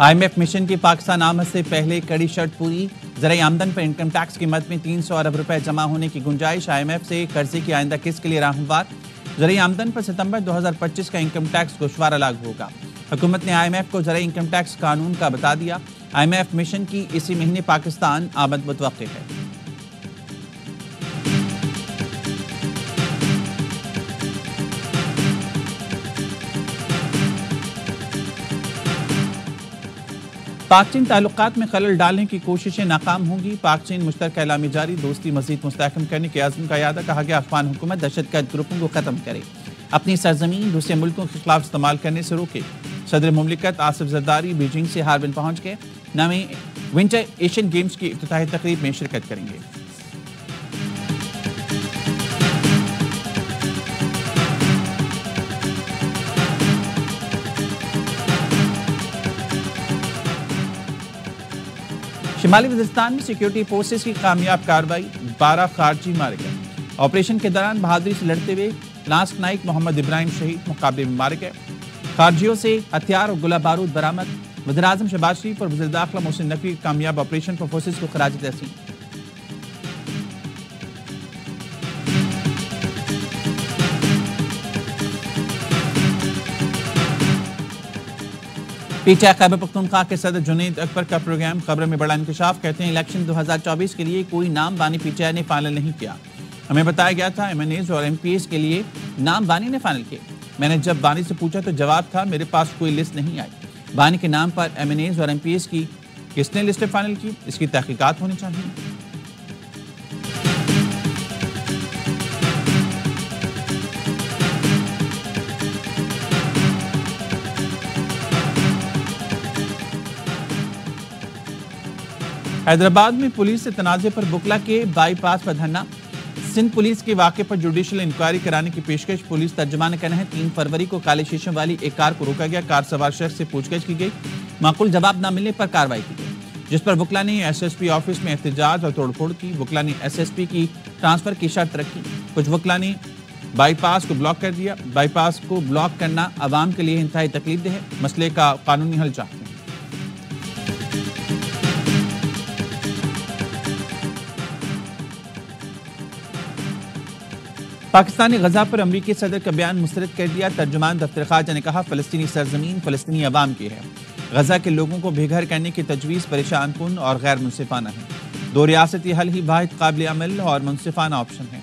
IMF mission की पाकिस्तान आमद से पहले कड़ी शर्त पूरी। ज़राई आमदन पर इनकम टैक्स की मद में 300 अरब रुपए जमा होने की गुंजाइश। IMF से कर्जे की आइंदा किस्त के लिए राहनुमार। ज़राई आमदन पर सितंबर 2025 का इनकम टैक्स गोशवारा लागू होगा। हुकूमत ने IMF को ज़राई इनकम टैक्स कानून का बता दिया। IMF मिशन की इसी महीने पाकिस्तान आमद मुतवक्किफ है। पाक चीन ताल्लुकात में खलल डालने की कोशिशें नाकाम होंगी। पाक चीन मुश्तरका एलामी जारी, दोस्ती मजीद मुस्तहकम करने के आज़म का यादा। कहा गया अफगान हुकूमत दहशतगर्द ग्रुपों को ख़त्म करे, अपनी सरजमीन दूसरे मुल्कों के खिलाफ इस्तेमाल करने से रोके। सदर मुमलिकत आसिफ जरदारी बीजिंग से हार्बिन पहुँच गए। नवे विंटर एशियन गेम्स की इफ्तिताही तकरीब में शिरकत करेंगे। शिमाली वज़ीरिस्तान में सिक्योरिटी फोर्सेस की कामयाब कार्रवाई, 12 खारजी मारे गए। ऑपरेशन के दौरान बहादुरी से लड़ते हुए लांस नाइक मोहम्मद इब्राहिम शहीद, मुकाबले में मारे गए। खारजियों से हथियार और गोला बारूद बरामद। वज़ीर-ए-आज़म शहबाज शरीफ और वज़ीर दाखिला मोहसिन नकवी के कामयाब ऑपरेशन पर फोर्सेस को खराज तहसीन। PTI खैबर पख्तूनख्वा के सदर जुनैद अकबर का प्रोग्राम खबरों में बड़ा इंकशाफ। कहते हैं इलेक्शन 2024 के लिए कोई नाम बानी PTI ने फाइनल नहीं किया। हमें बताया गया था MNAs और MPs के लिए नाम बानी ने फाइनल किए। मैंने जब बानी से पूछा तो जवाब था मेरे पास कोई लिस्ट नहीं आई। बानी के नाम पर MNAs और MPs की किसने लिस्ट फाइनल की, इसकी तहकीकात होनी चाहिए। हैदराबाद में पुलिस से तनाज़े पर बुकला के बाईपास पर धरना। सिंध पुलिस के वाक़े पर जुडिशल इंक्वायरी कराने की पेशकश। पुलिस तर्जुमान ने कहना है 3 फरवरी को काले शीशों वाली एक कार को रोका गया। कार सवार शख्स से पूछताछ की गई, माकूल जवाब न मिलने पर कार्रवाई की गई, जिस पर बुकला ने SSP ऑफिस में एहतजाज और तोड़फोड़ की। बुकला ने SSP की ट्रांसफर की शर्त रखी। कुछ बुकला ने बाईपास को ब्लॉक कर दिया। बाईपास को ब्लॉक करना आवाम के लिए इंतहाई तकलीफदेह है। मसले का कानूनी हल चाहते हैं। पाकिस्तान ने गजा पर अमरीकी सदर का बयान मुस्तरद कर दिया। तर्जुमान दफ्तर खारजा ने कहा फ़लस्तीनी सरजमीन फ़लस्तीनी अवाम की है। गजा के लोगों को बेघर करने की तजवीज़ परेशान कुन और गैर मुनसिफाना है। 2 रियासती हल ही वाहिद काबिल अमल और मुनसिफाना ऑप्शन है।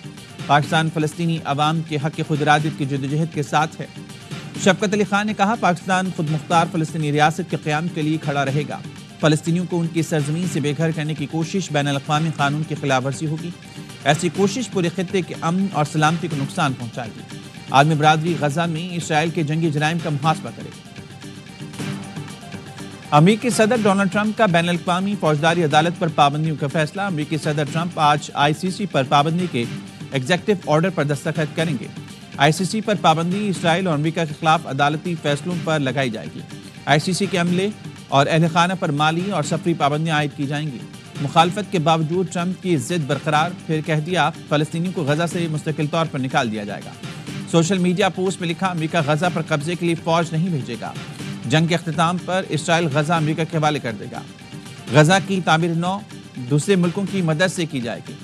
पाकिस्तान फ़लस्तीनी अवाम के हक़ खुद इरादत की जद्दोजहद के साथ है। शफकत अली खान ने कहा पाकिस्तान खुद मुख्तार फ़लस्तीनी रियासत के क़याम के लिए खड़ा रहेगा। फ़लस्तीनियों को उनकी सरजमीन से बेघर करने की कोशिश बैनुल-अक़वामी कानून की खिलाफ वर्जी होगी। ऐसी कोशिश पूरे खित्ते के अमन और सलामती को नुकसान पहुंचाएगी। आलमी बरादरी गजा में इसराइल के जंगी जराइम का मुहासबा करे। अमेरिकी सदर डोनाल्ड ट्रंप का बैनुल-अक़वामी फौजदारी अदालत पर पाबंदियों का फैसला। अमेरिकी सदर ट्रंप आज ICC पर पाबंदी के एग्जीक्यूटिव ऑर्डर पर दस्तखत करेंगे। ICC पर पाबंदी इसराइल और अमेरिका के खिलाफ अदालती फैसलों पर लगाई जाएगी। ICC के अमले और अहल खाना पर माली और सफरी पाबंदियां आयद की जाएंगी। मुखालफत के बावजूद ट्रंप की जिद बरकरार, फिर कह दिया फ़लस्तीनियों को गजा से मुस्तकिल तौर पर निकाल दिया जाएगा। सोशल मीडिया पोस्ट में लिखा अमेरिका गजा पर कब्जे के लिए फौज नहीं भेजेगा। जंग के अख्तिताम पर इसराइल गजा अमेरिका के हवाले कर देगा। गजा की तामीर नौ दूसरे मुल्कों की मदद से की जाएगी।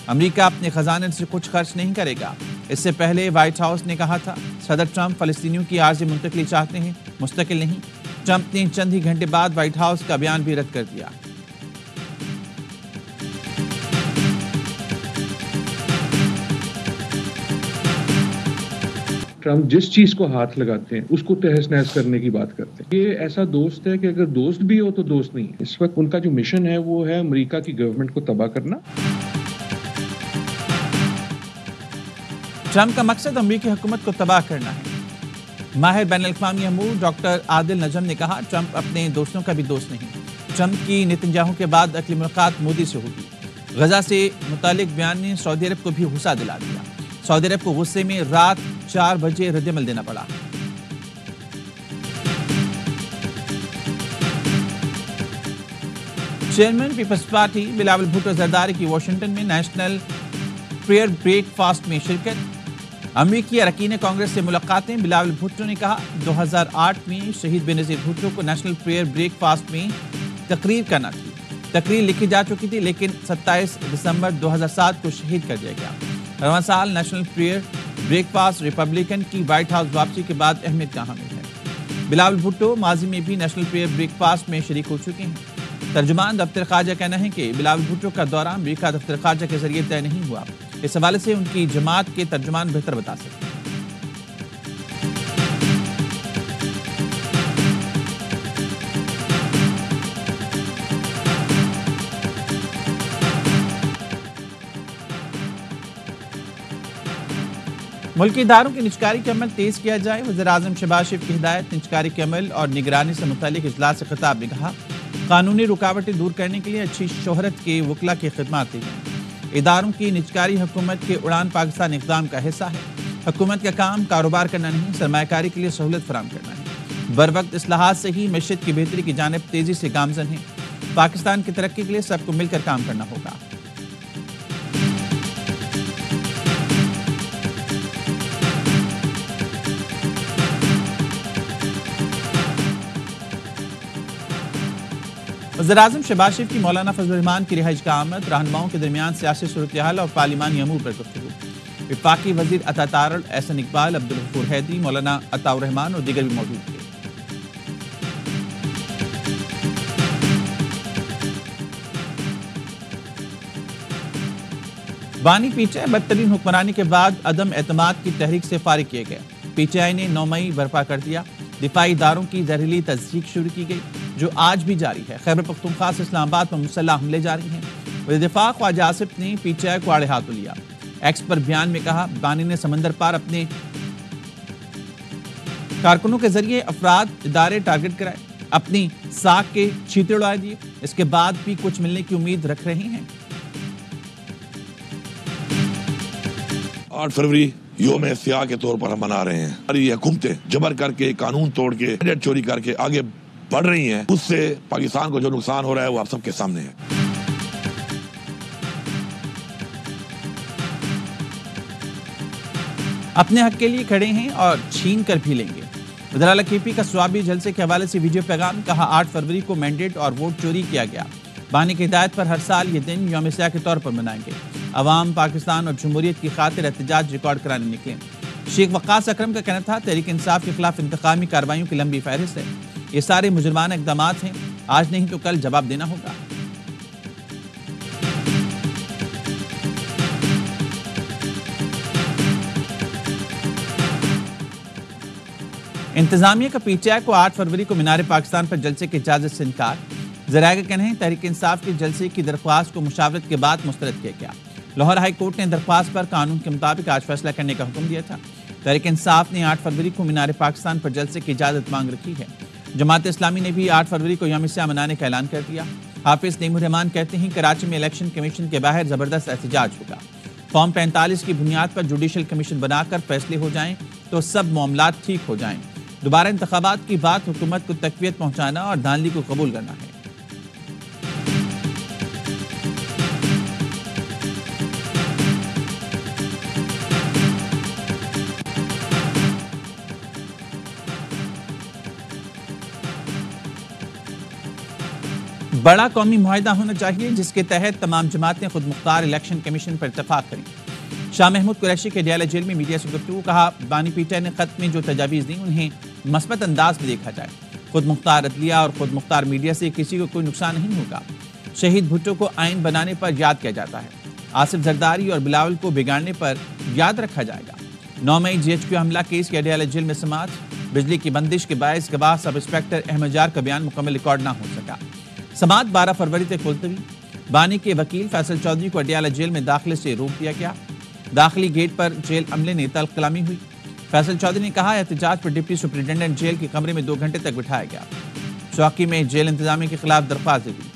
अमेरिका अपने खजाने से कुछ खर्च नहीं करेगा। इससे पहले व्हाइट हाउस ने कहा था सदर ट्रंप फ़लस्तीनियों की आर्जी मुंतकली चाहते हैं, मुस्तकिल नहीं। ट्रंप ने चंद ही घंटे बाद व्हाइट हाउस का बयान भी रद्द कर दिया। ट्रंप जिस चीज को हाथ लगाते हैं उसको तहस नहस करने की बात करते हैं। ये ऐसा दोस्त है कि अगर दोस्त भी हो तो दोस्त नहीं है। इस वक्त उनका जो मिशन है वो है अमेरिका की गवर्नमेंट को तबाह करना। ट्रंप का मकसद अमेरिकी हुकूमत को तबाह करना है। माहिर बैनुल-अक़वामी अमूर डॉक्टर आदिल नजम ने कहा ट्रंप अपने दोस्तों का भी दोस्त नहीं। ट्रंप की नेतन्याहू के बाद अगली मुलाकात मोदी से होगी। गजा से मुतालिक बयान ने सऊदी अरब को भी गुस्सा दिला दिया। सऊदी अरब को गुस्से में रात 4 बजे रद्दअमल देना पड़ा। चेयरमैन पीपल्स पार्टी बिलावल भुट्टो जरदारी की वाशिंगटन में नेशनल प्रेयर ब्रेकफास्ट में शिरकत। امریکی اراکین کانگریس سے ملاقاتیں، بلاول بھٹو نے کہا 2008 میں شہید بے نظیر بھٹو کو نیشنل پریئر بریک فاسٹ میں تقریر کرنا تھی۔ تقریر لکھی جا چکی تھی لیکن 27 دسمبر 2007 کو شہید کر دیا گیا۔ رواں سال national prayer break fast Republican کی وائٹ ہاؤس واپسی کے بعد اہمیت کا حامل ہے۔ بلاول بھٹو ماضی میں بھی نیشنل پریئر بریک فاسٹ میں شریک ہو چکے ہیں۔ ترجمان دفتر خارجہ کہنا ہے کہ بلاول بھٹو کا دورہ امریکہ دفتر خارجہ کے ذریعے طے نہیں ہوا۔ اس حوالے سے ان کی جماعت کے ترجمان بہتر بتا سکتے ہیں۔ ملکی اداروں کی نجکاری کے عمل تیز کیا جائے، وزیراعظم شہباز شریف کی ہدایت۔ نجکاری کے عمل اور نگرانی سے متعلق اجلاس سے خطاب میں کہا قانونی رکاوٹیں دور کرنے کے لیے اچھی شہرت کے وکلاء کی خدمات دی جائیں۔ اداروں کی نجکاری حکومت کے اڑان پاکستان اقدام کا حصہ ہے۔ حکومت کا کام کاروبار کرنا نہیں، سرمایہ کاری کے لیے سہولت فراہم کرنا ہے۔ بروقت اصلاحات سے ہی معیشت کی بہتری کی جانب تیزی سے گامزن ہے۔ پاکستان کی ترقی کے لیے سب کو مل کر کام کرنا ہوگا۔ وزیراعظم شہباز شریف کی مولانا فضل الرحمان کی رہائش کا آمد، رہنماؤں کے درمیان سیاسی صورتحال اور پارلیمانی امور پر گفتگو۔ وفاقی وزیر عطا تارڑ، احسن اقبال، عبدالغفور حیدری، مولانا عطاء الرحمان اور دیگر بھی موجود تھے۔ بانی پی ٹی آئی بدترین حکمرانی کے بعد عدم اعتماد کی تحریک سے فارغ کیے گئے۔ پی ٹی آئی نے 9 مئی برپا کر دیا۔ دفاعی اداروں کی زہریلی تزریق شروع کی گئی جو آج بھی جاری ہے۔ خیبر پختونخوا سے اسلام آباد پر مسلح حملے جاری ہیں۔ وزیر دفاع خواجہ آصف نے پی ٹی آئی کو آڑے ہاتھوں لیا۔ ایکس پر بیان میں کہا بانی نے سمندر پار اپنے کارکنوں کے ذریعے افراد ادارے ٹارگٹ کرائے، اپنی ساکھ کے چھیتے اڑا دیے، اس کے بعد بھی کچھ ملنے کی امید رکھ رہے ہیں۔ 8 فروری یوم سیاہ کے طور پر ہم منا رہے ہیں۔ اور یہ حکومتیں جبر کر کے، قانون توڑ کے، چوری کر کے آگے بڑھ رہی ہیں، اس سے پاکستان کو جو نقصان ہو رہا ہے وہ آپ سب کے سامنے ہے۔ اپنے حق کے لیے کھڑے ہیں اور چھین کر بھی لیں گے۔ وزراء کے پی کا سوابی جلسے کے حوالے سے ویڈیو پیغام، کہا 8 فروری کو مینڈیٹ اور ووٹ چوری کیا گیا۔ بانی کی ہدایت پر ہر سال یہ دن یوم سیاہ کے طور پر منائیں گے۔ عوام پاکستان اور جمہوریت کی خاطر احتجاج ریکارڈ کرانے نکلے۔ شیخ وقاص اکرم کا کہنا تھا تحریک انصاف کے خلاف انتقامی کارروائیوں کی لمبی فہرست ہے۔ یہ سارے مجرمانہ اقدامات ہیں، آج نہیں تو کل جواب دینا ہوگا۔ انتظامیہ کا پی ٹی آئی کو 8 فروری کو مینار پاکستان پر جلسے کی اجازت سے انکار۔ ذرائع کا کہنا ہے تحریک انصاف کے جلسے کی درخواست کو مشاورت کے بعد مسترد کیا گیا۔ لاہور ہائی کورٹ نے درخواست پر قانون کے مطابق آج فیصلہ کرنے کا حکم دیا تھا۔ تحریک انصاف نے 8 فروری کو مینار پاکستان پر جلسے کی اجازت مانگ رکھی ہے۔ جماعت اسلامی نے بھی 8 فروری کو یوم سیاہ منانے کا اعلان کر دیا۔ حافظ نعیم الرحمان کہتے ہیں کراچی میں الیکشن کمیشن کے باہر زبردست احتجاج ہوگا۔ فارم 45 کی بنیاد پر جوڈیشل کمیشن بنا کر فیصلے ہو جائیں تو سب معاملات ٹھیک ہو جائیں۔ دوبارہ انتخابات کی بات حکومت کو تقویت پہنچانا اور دھاندلی کو قبول کرنا ہے۔ بڑا قومی معاہدہ ہونا چاہیے جس کے تحت تمام جماعتیں خود مختار الیکشن کمیشن پر اتفاق کریں۔ شاہ محمود قریشی کے ڈیالہ جیل میں میڈیا سے گفتگو، کہا بانی پی ٹی آئی نے خط میں جو تجاویز دی انہیں مثبت انداز میں دیکھا جائے۔ خود مختار عدلیہ اور خود مختار میڈیا سے کسی کو کوئی نقصان نہیں ہوگا۔ شہید بھٹو کو آئین بنانے پر یاد کیا جاتا ہے، آصف زرداری اور بلاول کو بگاڑنے پر یاد رکھا جائے گا۔ 9 مئی جی ایچ کیو حملہ کیس کے ڈیالہ جیل میں سماعت، بجلی کی بندش کے باعث گواہ سب انسپکٹر احمد جار کا بیان مکمل ریکارڈ نہ ہو سکا۔ سماعت 12 فروری تک ملتوی۔ بانی کے وکیل فیصل چودھری کو اڈیالہ جیل میں داخلے سے روک دیا گیا۔ داخلی گیٹ پر جیل عملے نے تلخ کلامی ہوئی۔ فیصل چودھری نے کہا احتجاج پر ڈپٹی سپرنٹینڈنٹ جیل کے کمرے میں 2 گھنٹے تک بٹھایا گیا۔ چوکی میں جیل انتظامیہ کے خلاف درخواست دی گئی۔